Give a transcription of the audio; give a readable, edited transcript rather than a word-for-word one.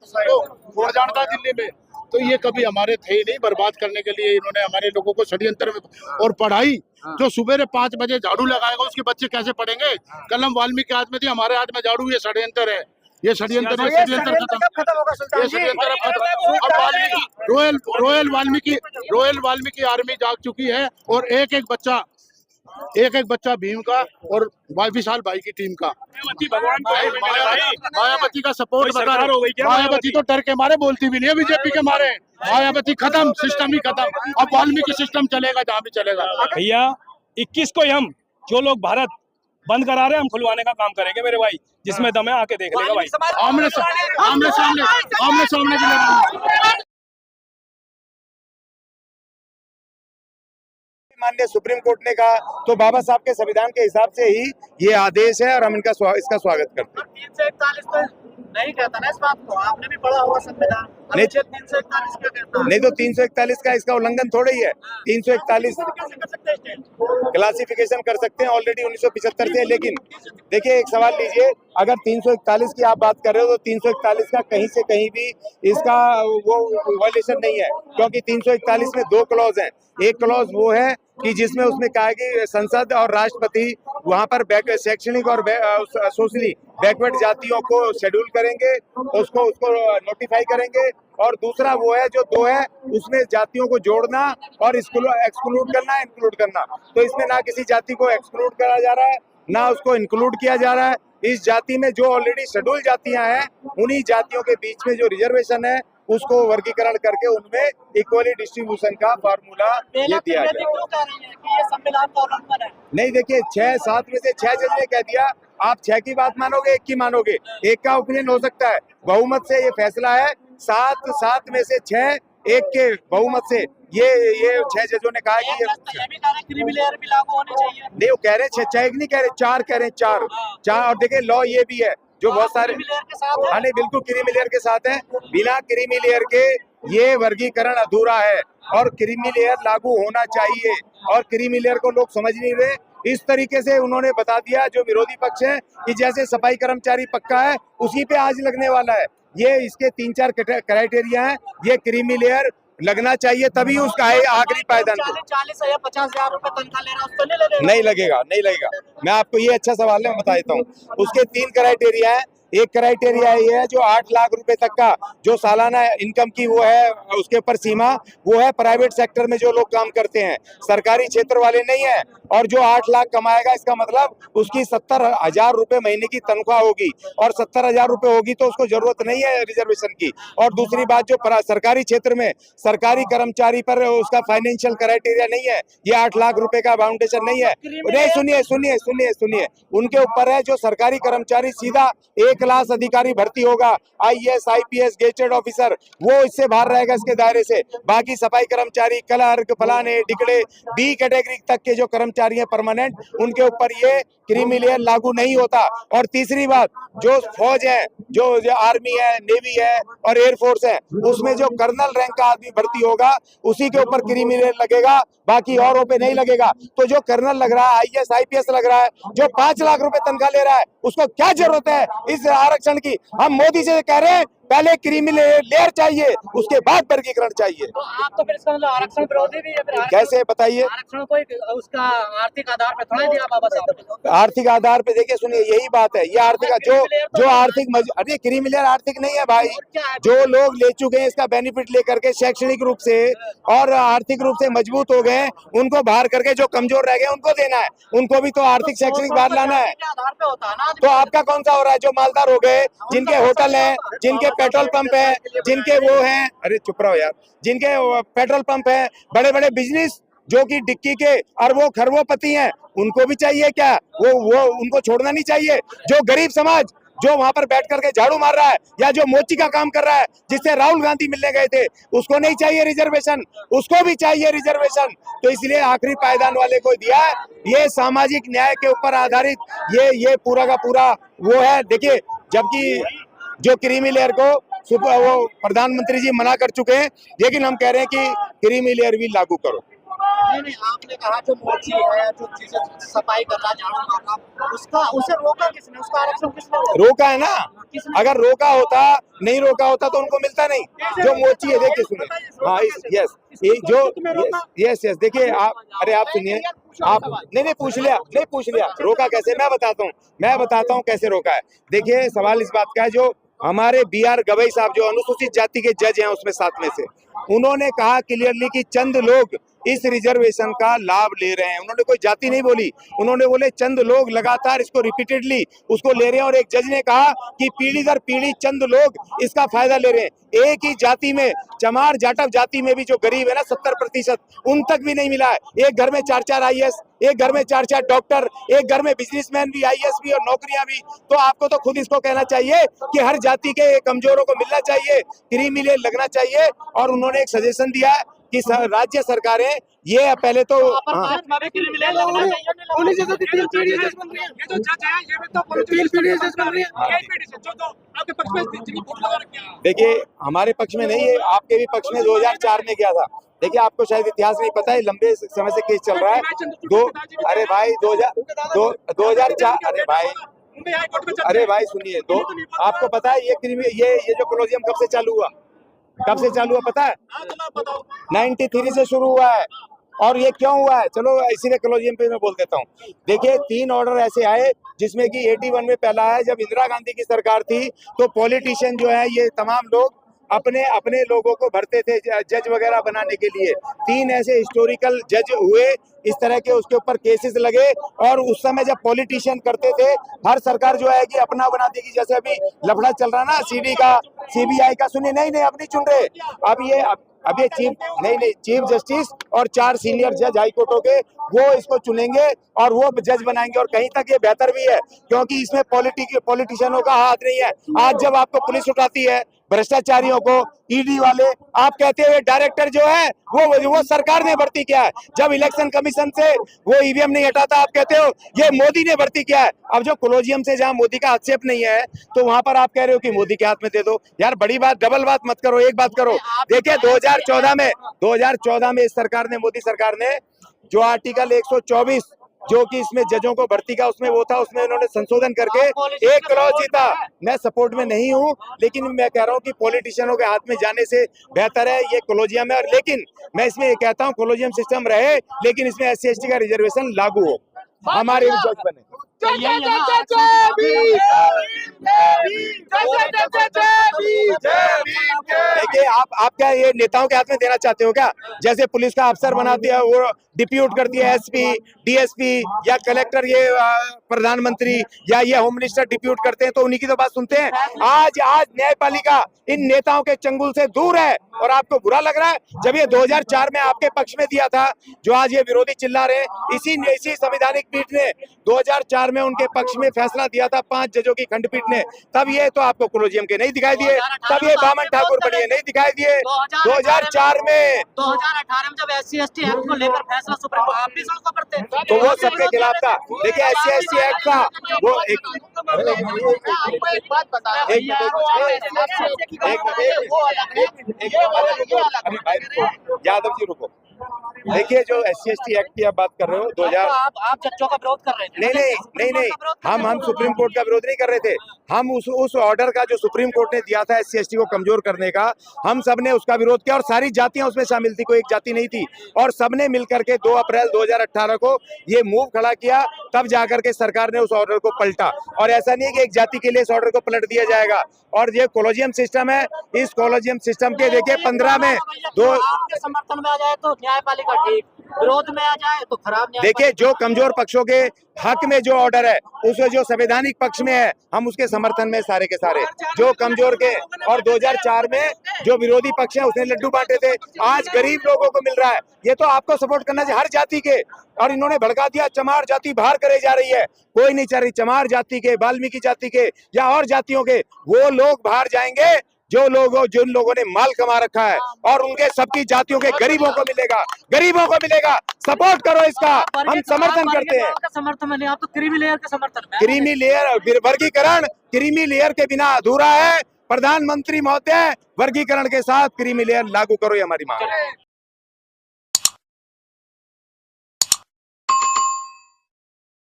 वो जानता दिल्ली में, तो ये कभी हमारे थे ही नहीं। बर्बाद करने के लिए इन्होंने हमारे लोगों को षड्यंत्र में। और पढ़ाई जो सुबह 5 बजे झाड़ू लगाएगा उसके बच्चे कैसे पढ़ेंगे? कलम वाल्मीकि हाथ में थी, हमारे हाथ में झाड़ू। ये षड्यंत्र है, ये षड्यंत्र है। षड्यंत्र खत्म होगा सुल्तान जी, ये षड्यंत्र खत्म। अब वाल्मीकि रॉयल वाल्मीकि आर्मी जाग चुकी है, और एक एक बच्चा भीम का और विशाल भाई की टीम का। मायावती का सपोर्ट बता रहे। मायावती तो डर के मारे बोलती भी नहीं है, बीजेपी के मारे। मायावती खत्म, सिस्टम ही खत्म। अब वाल्मीकि सिस्टम चलेगा जहाँ भी चलेगा। भैया 21 को हम जो लोग भारत बंद करा रहे हैं, हम खुलवाने का काम करेंगे मेरे भाई। जिसमें दम है आके देख लेगा भाई। आमने सामने की लड़ाई। माननीय सुप्रीम कोर्ट ने कहा तो बाबा साहब के संविधान के हिसाब से ही ये आदेश है, और हम इसका स्वागत करते हैं। 341 तो नहीं कहता ना इस बात को, आपने भी पढ़ा होगा संविधान। अनुच्छेद 341 क्या कहता है? नहीं तो 341 का इसका उल्लंघन थोड़ा ही है। 341 क्लासिफिकेशन कर सकते हैं ऑलरेडी 1975 से। लेकिन देखिए एक सवाल लीजिए, अगर 341 की आप बात कर रहे हो तो 341 का कहीं से कहीं भी इसका वो वायलेशन नहीं है, क्योंकि 341 में 2 क्लॉज हैं। एक क्लॉज वो है कि जिसमें उसने कहा कि संसद और राष्ट्रपति वहां पर शैक्षणिक और सोशली बैकवर्ड जातियों को शेड्यूल करेंगे, उसको नोटिफाई करेंगे। और दूसरा वो है जो 2 है, उसमें जातियों को जोड़ना और एक्सक्लूड करना, इंक्लूड करना। तो इसमें ना किसी जाति को एक्सक्लूड करा जा रहा है, ना उसको इंक्लूड किया जा रहा है। इस जाति में जो ऑलरेडी शेड्यूल जातियां हैं, उन्हीं जातियों के बीच में जो रिजर्वेशन है उसको वर्गीकरण करके उनमें इक्वली डिस्ट्रीब्यूशन का फार्मूला ये दिया गया। नहीं देखिए 6-7 में से 6 जज ने कह दिया। आप 6 की बात मानोगे, 1 की मानोगे? 1 का ओपिनियन हो सकता है। बहुमत से ये फैसला है। 7 में से 6 1 के बहुमत से ये 6 जजों ने कहा कि ये क्रीमी लेयर भी लागू होनी चाहिए। नहीं, वो कह रहे हैं 6 नहीं कह रहे, 4 कह रहे हैं। 4 और देखिए लॉ ये भी है जो बहुत सारे, हाँ नहीं बिल्कुल क्रीमी लेयर के साथ है। बिना क्रीमी लेयर के ये वर्गीकरण अधूरा है, और क्रीमी लेयर लागू होना चाहिए। और क्रीमी लेयर को लोग समझ नहीं रहे। इस तरीके से उन्होंने बता दिया जो विरोधी पक्ष है कि जैसे सफाई कर्मचारी पक्का है उसी पे आज लगने वाला है। ये इसके 3-4 क्राइटेरिया हैं। ये क्रीमी लेयर लगना चाहिए, तभी उसका आखिरी पायदान। 40 या 50,000 रुपए तनख्वाह ले रहा है, उसको नहीं लगेगा। मैं आपको ये अच्छा सवाल है, मैं बता देता हूँ। उसके 3 क्राइटेरिया है। एक क्राइटेरिया ये है जो 8 लाख रुपए तक का जो सालाना इनकम की वो है, उसके ऊपर सीमा वो है प्राइवेट सेक्टर में जो लोग काम करते हैं, सरकारी क्षेत्र वाले नहीं है। और जो 8 लाख कमाएगा इसका मतलब उसकी 70,000 रुपए महीने की तनख्वाह होगी, और 70,000 रुपए होगी तो उसको जरूरत नहीं है रिजर्वेशन की। और दूसरी बात, जो सरकारी क्षेत्र में सरकारी कर्मचारी पर उसका फाइनेंशियल क्राइटेरिया नहीं है, ये 8 लाख रुपए का फाउंडेशन नहीं है। नहीं, सुनिए, उनके ऊपर है जो सरकारी कर्मचारी सीधा 1 क्लास अधिकारी भर्ती होगा, IAS IPS गेजेटेड ऑफिसर, वो इससे बाहर रहेगा इसके दायरे से। बाकी सफाई कर्मचारी, क्लर्क, फलाने ढिकड़े, B कैटेगरी तक के जो कर्मचारी हैं परमानेंट, उनके ऊपर ये क्रीमी लेयर लागू नहीं होता। और तीसरी बात, जो फौज है, जो आर्मी है, नेवी है और एयरफोर्स है, उसमें जो कर्नल रैंक का आदमी भर्ती होगा उसी के ऊपर क्रीमी लेयर लगेगा, बाकी औरों पे नहीं लगेगा। तो जो कर्नल लग रहा है, IAS IPS लग रहा है, जो 5 लाख रुपए तनख्वाह ले रहा है, उसको क्या जरूरत है इस आरक्षण की? हम मोदी से कह रहे हैं पहले क्रीमी लेयर चाहिए, उसके बाद वर्गीकरण चाहिए। तो आप तो फिर इसका मतलब आरक्षण विरोधी भी है। कैसे बताइए? आरक्षण कोई उसका आर्थिक आधार पे थोड़ा दिया बाबा साहब। आर्थिक आधार पे देखिए, सुनिए यही बात है। ये आर्थिक जो आर्थिक अरे क्रीमी लेयर आर्थिक नहीं है भाई। जो लोग ले चुके हैं इसका बेनिफिट लेकर के शैक्षणिक रूप से और आर्थिक रूप से मजबूत हो गए, उनको बाहर करके जो कमजोर रह गए उनको देना है। उनको भी तो आर्थिक शैक्षणिक बाहर लाना है। तो आपका कौन सा हो रहा है? जो मालदार हो गए, जिनके होटल है, जिनके पेट्रोल पंप है, जिनके वो हैं, अरे चुप रहो यार, जिनके पेट्रोल पंप है, बड़े बड़े बिजनेस जो कि डिक्की के अरबों खरबों हैं, उनको भी चाहिए क्या? वो उनको छोड़ना नहीं चाहिए। जो गरीब समाज जो वहां पर बैठ करके झाड़ू मार रहा है, या जो मोची का काम कर रहा है, जिससे राहुल गांधी मिलने गए थे, उसको नहीं चाहिए रिजर्वेशन, उसको भी चाहिए रिजर्वेशन। तो इसलिए आखिरी पायदान वाले को दिया है। ये सामाजिक न्याय के ऊपर आधारित ये पूरा का पूरा वो है। देखिए, जबकि जो क्रीमी लेयर को वो प्रधानमंत्री जी मना कर चुके हैं, लेकिन हम कह रहे हैं कि क्रीमी लेयर भी लागू करो। नहीं, आपने कहा जो मोची है, जो चीजें सफाई कर रहा, झाड़ू मार रहा, उसका उसे रोका किसने, उसका आरक्षण किसने रोका? रोका है ना, किसने? अगर रोका होता, नहीं रोका होता तो उनको मिलता नहीं। जो मोची है देखिए, सुनिए, हाँ यस, ये जो यस यस देखिए आप, अरे आप सुनिए, आप नहीं पूछ लिया, नहीं पूछ लिया, रोका कैसे मैं बताता हूँ कैसे रोका है। देखिए सवाल इस बात का है, जो हमारे BR गवई साहब जो अनुसूचित जाति के जज हैं उसमें 7 में से, उन्होंने कहा क्लियरली कि चंद लोग इस रिजर्वेशन का लाभ ले रहे हैं। उन्होंने कोई जाति नहीं बोली, उन्होंने बोले चंद लोग लगातार इसको रिपीटेडली उसको ले रहे हैं। और एक जज ने कहा कि पीढ़ी दर पीढ़ी चंद लोग इसका फायदा ले रहे हैं। एक ही जाति में, चमार जाटव जाति में भी जो गरीब है ना 70%, उन तक भी नहीं मिला है। एक घर में 4-4 IAS, एक घर में 4-4 डॉक्टर, एक घर में बिजनेसमैन भी, IAS भी और नौकरियां भी। तो आपको तो खुद इसको कहना चाहिए कि हर जाति के कमजोरों को मिलना चाहिए, क्रीमी लेयर लगना चाहिए। और उन्होंने एक सजेशन दिया है कि राज्य सरकारें ये पहले तो देखिए हमारे पक्ष में नहीं है, आपके भी पक्ष में 2004 में गया था। देखिए आपको शायद इतिहास नहीं पता है, लंबे समय से केस चल रहा है। अरे भाई 2004, अरे भाई सुनिए, आपको पता है ये जो कॉलोजियम कब से चालू हुआ, पता है? 93 से शुरू हुआ है। और ये क्यों हुआ है, चलो इसीलिए कॉलोजियम पे मैं बोल देता हूँ। देखिए 3 ऑर्डर ऐसे आए जिसमें कि 81 में पहला है, जब इंदिरा गांधी की सरकार थी तो पॉलिटिशियन जो है ये तमाम लोग अपने अपने लोगों को भरते थे जज वगैरह बनाने के लिए। 3 ऐसे हिस्टोरिकल जज हुए इस तरह के, उसके ऊपर केसेस लगे। और उस समय जब पॉलिटिशियन करते थे, हर सरकार जो है कि अपना बना देगी। जैसे अभी लफड़ा चल रहा ना CD का, CBI का, सुनिए नहीं अब नहीं चुन रहे, अब ये चीफ जस्टिस और 4 सीनियर जज हाई कोर्टों के, वो इसको चुनेंगे और वो जज बनाएंगे। और कहीं तक ये बेहतर भी है क्योंकि इसमें पॉलिटिशियनों का हाथ नहीं है। आज जब आपको पुलिस उठाती है भ्रष्टाचारियों को, ED वाले, आप कहते हो डायरेक्टर जो है वो सरकार ने भर्ती किया है। जब इलेक्शन कमीशन से वो EVM नहीं हटाता, आप कहते हो ये मोदी ने भर्ती किया है। अब जो कॉलोजियम से जहां मोदी का हस्तक्षेप नहीं है तो वहां पर आप कह रहे हो कि मोदी के हाथ में दे दो। यार बड़ी बात, डबल बात मत करो, एक बात करो। देखिए 2014 में इस सरकार ने, मोदी सरकार ने, जो आर्टिकल 124 जो कि इसमें जजों को भर्ती का उसमें वो था, उसमें उन्होंने संशोधन करके एक क्लॉज जीता। मैं सपोर्ट में नहीं हूं, लेकिन मैं कह रहा हूं कि पॉलिटिशियनों के हाथ में जाने से बेहतर है ये कॉलोजियम है। लेकिन मैं इसमें ये कहता हूं कॉलोजियम सिस्टम रहे, लेकिन इसमें SC ST का रिजर्वेशन लागू हो, हमारे जज बने। देखिए आप क्या ये नेताओं के हाथ में देना चाहते हो क्या? जैसे पुलिस का अफसर बनाते हैं, वो डिप्यूट कर दिया SP, DSP या कलेक्टर, ये प्रधानमंत्री या ये होम मिनिस्टर डिप्यूट करते हैं तो उन्हीं की तो बात सुनते हैं। आज न्यायपालिका इन नेताओं के चंगुल से दूर है और आपको बुरा लग रहा है। जब ये 2004 में आपके पक्ष में दिया था, जो आज ये विरोधी चिल्ला रहे हैं, इसी संवैधानिक पीठ ने 2004 में उनके पक्ष में फैसला दिया था 5 जजों की खंडपीठ ने। तब ये तो आपको कॉलोजियम के नहीं दिखाई दिए, तब ये बामन ठाकुर बनिए नहीं दिखाई दिए। 2004 में 2018 में जब SC ST एक्ट को लेकर फैसला सुप्रीम कोर्ट, आप भी सड़कों पर थे, तो वो सबके खिलाफ था। देखिए SC ST एक्ट का वो यादव जी रुको। देखिए जो SC ST एक्ट की आप बात कर रहे हो 2000, आप जजों का विरोध कर रहे थे। नहीं, हम सुप्रीम कोर्ट का विरोध नहीं कर रहे थे। हम उस ऑर्डर का जो सुप्रीम कोर्ट ने दिया था SC ST को कमजोर करने का, हम सब ने उसका विरोध किया और सारी जातियां उसमें शामिल थी, कोई एक जाति नहीं थी। और सबने मिलकर के 2 अप्रैल 2018 को ये मूव खड़ा किया, तब जाकर के सरकार ने उस ऑर्डर को पलटा। और ऐसा नहीं है कि एक जाति के लिए इस ऑर्डर को पलट दिया जाएगा। और ये कॉलोजियम सिस्टम है, इस कॉलोजियम सिस्टम के देखिए 15 में आपके समर्थन में आ जाए तो न्यायपालिका ठीक, विरोध में आ जाए तो खराब। देखिए जो कमजोर पक्षों के हक में जो ऑर्डर है, उसे जो संवैधानिक पक्ष में है, हम उसके समर्थन में सारे के सारे जो कमजोर के। और 2004 में जो विरोधी पक्ष है उसने लड्डू बांटे थे, आज गरीब लोगों को मिल रहा है। ये तो आपको सपोर्ट करना चाहिए हर जाति के। और इन्होंने भड़का दिया चमार जाति बाहर करे जा रही है, कोई नहीं चाह रही। चमार जाति के, वाल्मीकि जाति के या और जातियों के वो लोग बाहर जाएंगे जिन लोगों ने माल कमा रखा है, और उनके सबकी जातियों के गरीबों को मिलेगा। सपोर्ट करो इसका, हम समर्थन करते हैं। समर्थन में नहीं, आप तो क्रीमी लेयर का समर्थन में। क्रीमी लेयर वर्गीकरण क्रीमी लेयर के बिना अधूरा है। प्रधानमंत्री महोदय वर्गीकरण के साथ क्रीमी लेयर लागू करो, ये हमारी मांग है।